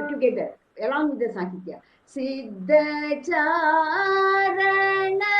together along with the Sahitya. Siddha Charana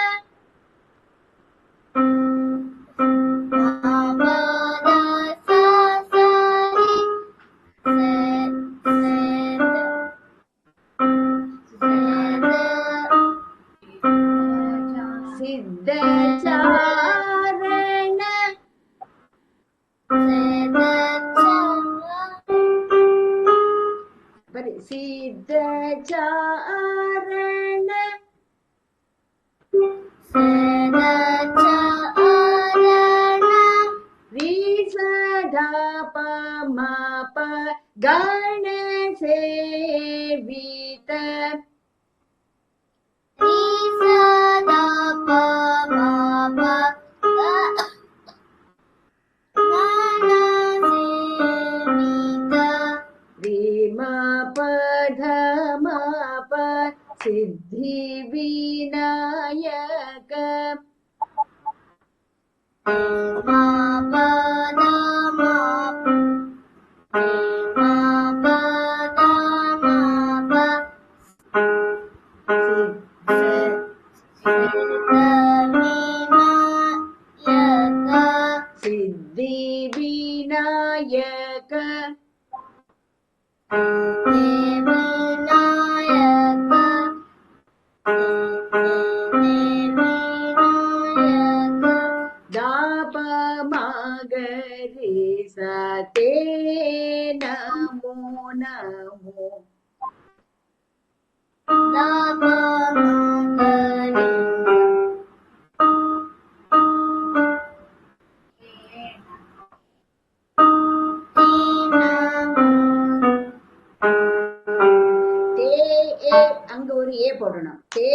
அங்க ஒரு ஏ போடணும். தே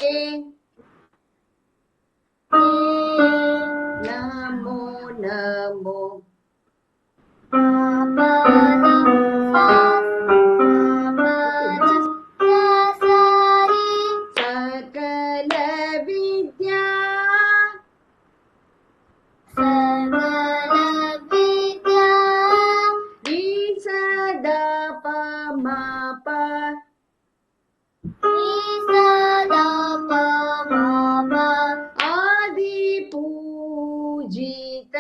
ஏ நமோ நமோ சகல வித்யா சதா பமப ஆதி பூஜித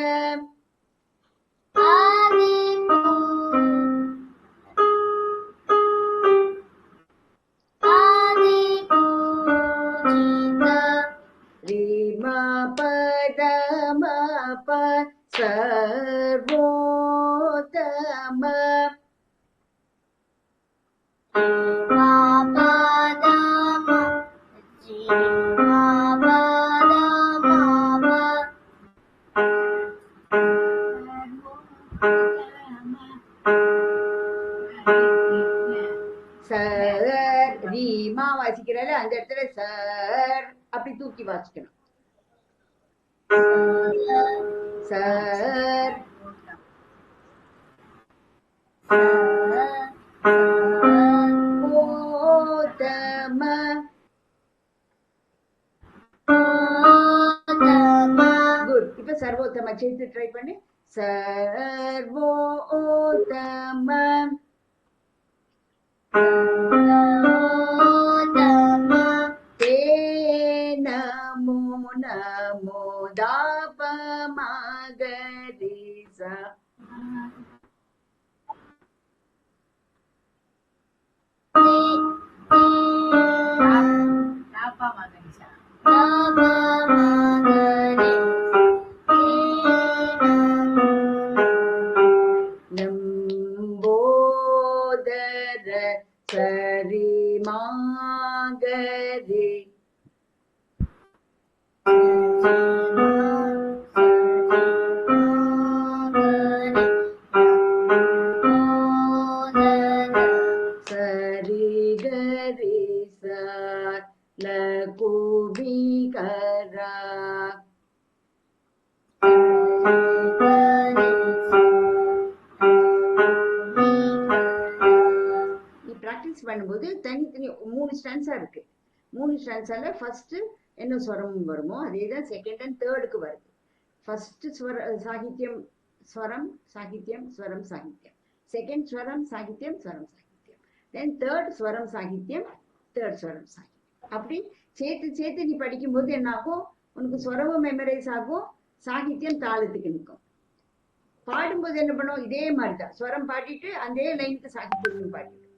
ரீமா பதமப சர்வோத்தம சர் ரீமா வாசிக்கிறால அந்த இடத்துல சர் அப்படி தூக்கி வாசிக்கணும். சர் ஓதம குட். இப்ப சர்வோத்தம சேர்த்து ட்ரை பண்ணு. சர்வோத்தம தே நமோ நமோ தாப மகரிசா நம்போதர சரி மாகரி சரி கரி லகுவிகரா பிராக்டிஸ் பண்ணும்போது தனித்தனி 3 ஸ்டான்ஸா இருக்கு. 3 ஸ்டான்ஸால ஃபர்ஸ்ட் என்ன ஸ்வரம் வருமோ அதேதான் செகண்ட் அண்ட் தேர்டுக்கு வருது. ஃபர்ஸ்ட் சாகித்யம் ஸ்வரம் சாகித்யம் ஸ்வரம் சாகித்யம், செகண்ட் ஸ்வரம் சாகித்யம் ஸ்வரம் சாகித்யம், தென் தேர்ட் ஸ்வரம் சாகித்யம், தேர்ட் ஸ்வரம் சாகித்யம். அப்படி சேர்த்து சேர்த்து நீ படிக்கும்போது என்ன ஆகும், உனக்கு ஸ்வரமும் மெமரைஸ் ஆகும், சாகித்யம் தாளத்துக்கு நிற்கும். பாடும்போது என்ன பண்ணும், இதே மாதிரி தான் ஸ்வரம் பாடிட்டு அதே லைனுக்கு சாகித்யம் பாடிட்டு